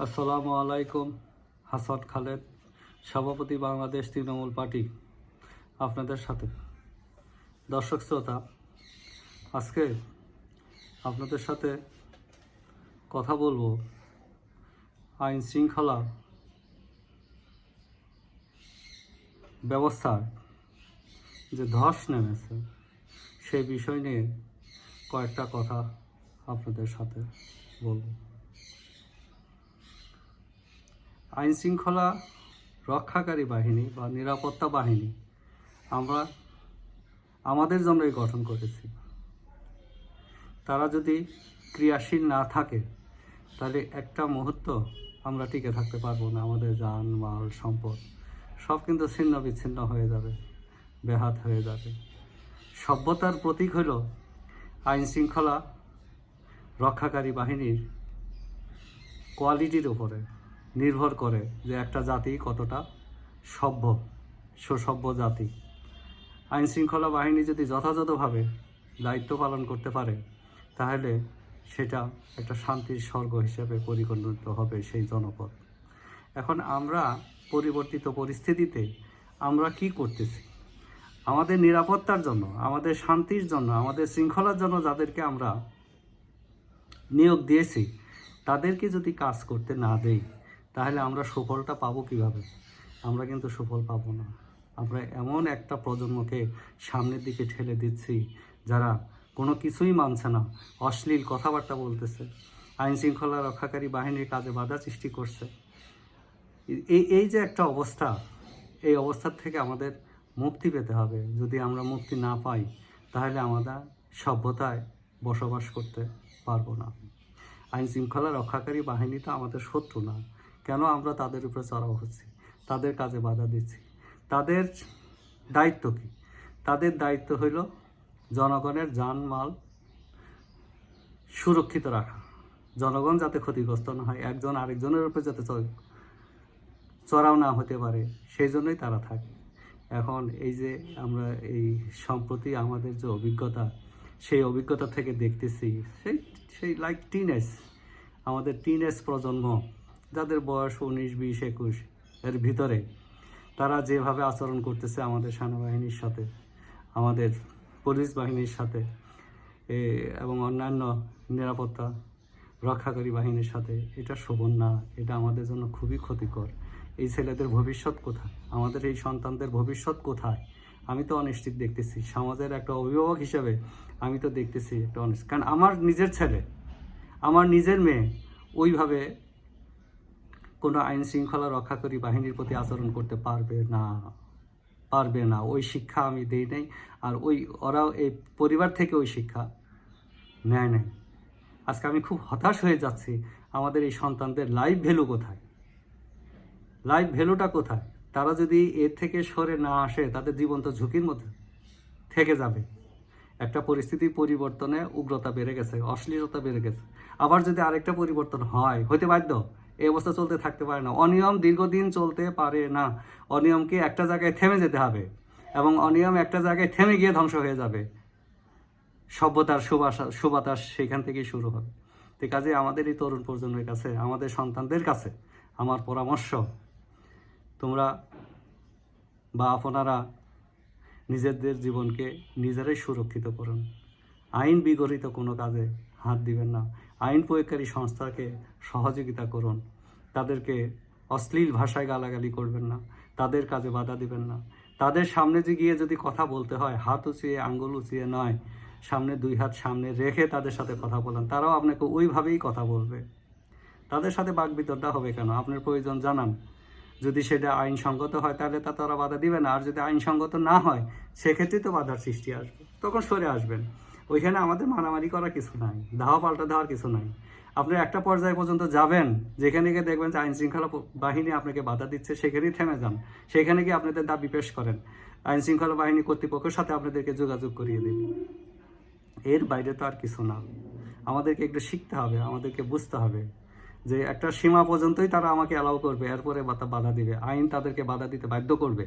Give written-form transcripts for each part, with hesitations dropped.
আসসালামু আলাইকুম। হাসান খালেদ, সভাপতি বাংলাদেশ তৃণমূল পার্টি, আপনাদের সাথে। দর্শক শ্রোতা, আজকে আপনাদের সাথে কথা বলবো আইন শৃঙ্খলা ব্যবস্থার যে ধস নেমেছে সেই বিষয় নিয়ে কয়েকটা কথা আপনাদের সাথে বলবো। আইন শৃঙ্খলা রক্ষাকারী বাহিনী বা নিরাপত্তা বাহিনী আমরা আমাদের জন্যই গঠন করেছি। তারা যদি ক্রিয়াশীল না থাকে তাহলে একটা মুহূর্ত আমরা টিকে থাকতে পারবো না। আমাদের যান মাল সম্পদ সব কিন্তু ছিন্ন বিচ্ছিন্ন হয়ে যাবে, ব্যাহত হয়ে যাবে। সভ্যতার প্রতীক হল আইন শৃঙ্খলা রক্ষাকারী বাহিনীর কোয়ালিটির উপরে নির্ভর করে যে একটা জাতি কতটা সভ্য, সুসভ্য জাতি। আইন শৃঙ্খলা বাহিনী যদি যথাযথভাবে দায়িত্ব পালন করতে পারে তাহলে সেটা একটা শান্তির স্বর্গ হিসেবে পরিগণিত হবে সেই জনপদ। এখন আমরা পরিবর্তিত পরিস্থিতিতে আমরা কি করতেছি? আমাদের নিরাপত্তার জন্য, আমাদের শান্তির জন্য, আমাদের শৃঙ্খলার জন্য যাদেরকে আমরা নিয়োগ দিয়েছি তাদেরকে যদি কাজ করতে না দেই তাহলে আমরা সুফলটা পাবো কিভাবে? আমরা কিন্তু সুফল পাবো না। আমরা এমন একটা প্রজন্মকে সামনের দিকে ঠেলে দিচ্ছি যারা কোনো কিছুই মানছে না, অশ্লীল কথাবার্তা বলতেছে, আইন শৃঙ্খলা রক্ষাকারী বাহিনীর কাজে বাধা সৃষ্টি করছে। এই যে একটা অবস্থা, এই অবস্থার থেকে আমাদের মুক্তি পেতে হবে। যদি আমরা মুক্তি না পাই তাহলে আমরা সভ্যতায় বসবাস করতে পারবো না। আইন শৃঙ্খলা রক্ষাকারী বাহিনী তো আমাদের শত্রু না। কেন আমরা তাদের উপরে চড়াও হচ্ছি, তাদের কাজে বাধা দিচ্ছি? তাদের দায়িত্ব কি? তাদের দায়িত্ব হইল জনগণের জানমাল সুরক্ষিত রাখা, জনগণ যাতে ক্ষতিগ্রস্ত না হয়, একজন আরেকজনের উপরে যাতে চড়াও না হতে পারে, সেই জন্যই তারা থাকে। এখন এই যে আমরা এই সম্প্রতি আমাদের যে অভিজ্ঞতা, সেই অভিজ্ঞতা থেকে দেখতেছি সেই সেই লাইক টিনেজ, আমাদের টিনেজ প্রজন্ম যাদের বয়স 19, 20, 21 এর ভিতরে, তারা যেভাবে আচরণ করতেছে আমাদের সেনাবাহিনীর সাথে, আমাদের পুলিশ বাহিনীর সাথে এবং অন্যান্য নিরাপত্তা রক্ষাকারী বাহিনীর সাথে, এটা শোভন না। এটা আমাদের জন্য খুবই ক্ষতিকর। এই ছেলেদের ভবিষ্যৎ কোথায়? আমাদের এই সন্তানদের ভবিষ্যৎ কোথায়? আমি তো অনিশ্চিত দেখতেছি। সমাজের একটা অভিভাবক হিসেবে আমি তো দেখতেছি একটা অনিশ্চিত। কারণ আমার নিজের ছেলে, আমার নিজের মেয়ে ওইভাবে কোনো আইন শৃঙ্খলা রক্ষাকারী বাহিনীর প্রতি আচরণ করতে পারবে না। ওই শিক্ষা আমি দেই নাই, আর ওরাও এই পরিবার থেকে ওই শিক্ষা নেয় নাই। আজকে আমি খুব হতাশ হয়ে যাচ্ছি। আমাদের এই সন্তানদের লাইফ ভ্যালু কোথায়? লাইফ ভ্যালুটা কোথায়? তারা যদি এর থেকে সরে না আসে তাদের জীবন তো ঝুঁকির মধ্যে থেকে যাবে। একটা পরিস্থিতি পরিবর্তনে উগ্রতা বেড়ে গেছে, অশ্লীলতা বেড়ে গেছে। আবার যদি আরেকটা পরিবর্তন হতে বাধ্য, এই অবস্থা চলতে থাকতে পারে না। অনিয়ম দীর্ঘদিন চলতে পারে না। অনিয়মকে একটা জায়গায় থেমে যেতে হবে, এবং অনিয়ম একটা জায়গায় থেমে গিয়ে ধ্বংস হয়ে যাবে। সভ্যতার সুবাতাস সেখান থেকেই শুরু হবে। তো কাজে আমাদের এই তরুণ প্রজন্মের কাছে, আমাদের সন্তানদের কাছে আমার পরামর্শ, তোমরা বা আপনারা নিজেদের জীবনকে নিজেরাই সুরক্ষিত করুন। আইন বিগড়িত কোনো কাজে হাত দিবেন না। আইন প্রয়োগকারী সংস্থাকে সহযোগিতা করুন। তাদেরকে অশ্লীল ভাষায় গালাগালি করবেন না, তাদের কাজে বাধা দিবেন না। তাদের সামনে গিয়ে যদি কথা বলতে হয়, হাত উঁচিয়ে আঙ্গুল উঁচিয়ে নয়, সামনে 2 হাত সামনে রেখে তাদের সাথে কথা বলেন। তারাও আপনাকে ওইভাবেই কথা বলবে। তাদের সাথে বাকবিতণ্ডা হবে কেন? আপনার প্রয়োজন জানান। যদি সেটা আইনসঙ্গত হয় তাহলে তারা বাধা দিবে না, আর যদি আইনসঙ্গত না হয় সেক্ষেত্রে তো বাধার সৃষ্টি আসবে, তখন সরে আসবেন। ওইখানে আমাদের মারামারি করার কিছু নাই, ধাওয়া পাল্টা দেওয়ার কিছু নাই। আপনি একটা পর্যায় পর্যন্ত যাবেন যেখানে গিয়ে দেখবেন যে আইন শৃঙ্খলা বাহিনী আপনাকে বাধা দিচ্ছে, সেখানেই থেমে যান। সেখানে গিয়ে আপনাদের দাবি পেশ করেন, আইন শৃঙ্খলা বাহিনী কর্তৃপক্ষের সাথে আপনাদেরকে যোগাযোগ করিয়ে দেবে। এর বাইরে তো আর কিছু না। আমাদেরকে একটু শিখতে হবে, আমাদেরকে বুঝতে হবে যে একটা সীমা পর্যন্তই তারা আমাকে অ্যালাউ করবে, এরপরে বাধা দিবে। আইন তাদেরকে বাধা দিতে বাধ্য করবে।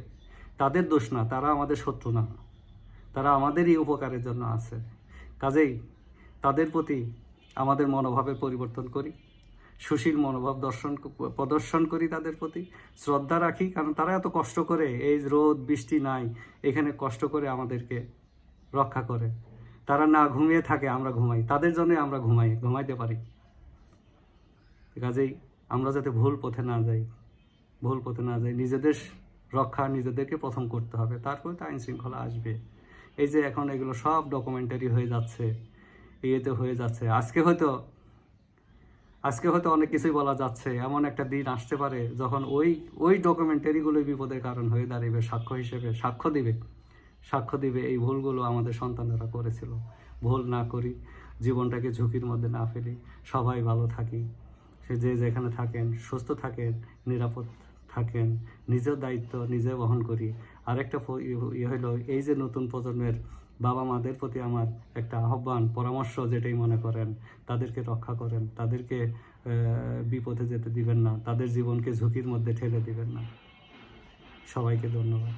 তাদের দোষ না, তারা আমাদের শত্রু না, তারা আমাদেরই উপকারের জন্য আছে। কাজেই তাদের প্রতি আমাদের মনোভাবের পরিবর্তন করি, সুশীল মনোভাব প্রদর্শন করি, তাদের প্রতি শ্রদ্ধা রাখি, কারণ তারা এত কষ্ট করে, এই রোদ বৃষ্টি নাই, এখানে কষ্ট করে আমাদেরকে রক্ষা করে। তারা না ঘুমিয়ে থাকে, আমরা ঘুমাই, তাদের জন্য আমরা ঘুমাইতে পারি। কাজেই আমরা যাতে ভুল পথে না যাই, নিজেদের রক্ষা নিজেদেরকে প্রথম করতে হবে, তারপরে তো আইন শৃঙ্খলা আসবে। এই যে এখন এগুলো সব ডকুমেন্টারি হয়ে যাচ্ছে, ইয়েতে হয়ে যাচ্ছে, আজকে হয়তো অনেক কিছুই বলা যাচ্ছে। এমন একটা দিন আসতে পারে যখন ওই ডকুমেন্টারিগুলোই বিপদের কারণ হয়ে দাঁড়াবে, সাক্ষ্য দিবে এই ভুলগুলো আমাদের সন্তানেরা করেছিল। ভুল না করি, জীবনটাকে ঝুঁকির মধ্যে না ফেলি, সবাই ভালো থাকি, সে যে যেখানে থাকেন সুস্থ থাকেন, নিরাপদ থাকেন, নিজের দায়িত্ব নিজে বহন করি। আরেকটা হলো, এই যে নতুন প্রজন্মের বাবা মাদের প্রতি আমার একটা আহ্বান, পরামর্শ, যেটাই মনে করেন, তাদেরকে রক্ষা করেন, তাদেরকে বিপথে যেতে দিবেন না, তাদের জীবনকে ঝুঁকির মধ্যে ঠেলে দিবেন না। সবাইকে ধন্যবাদ।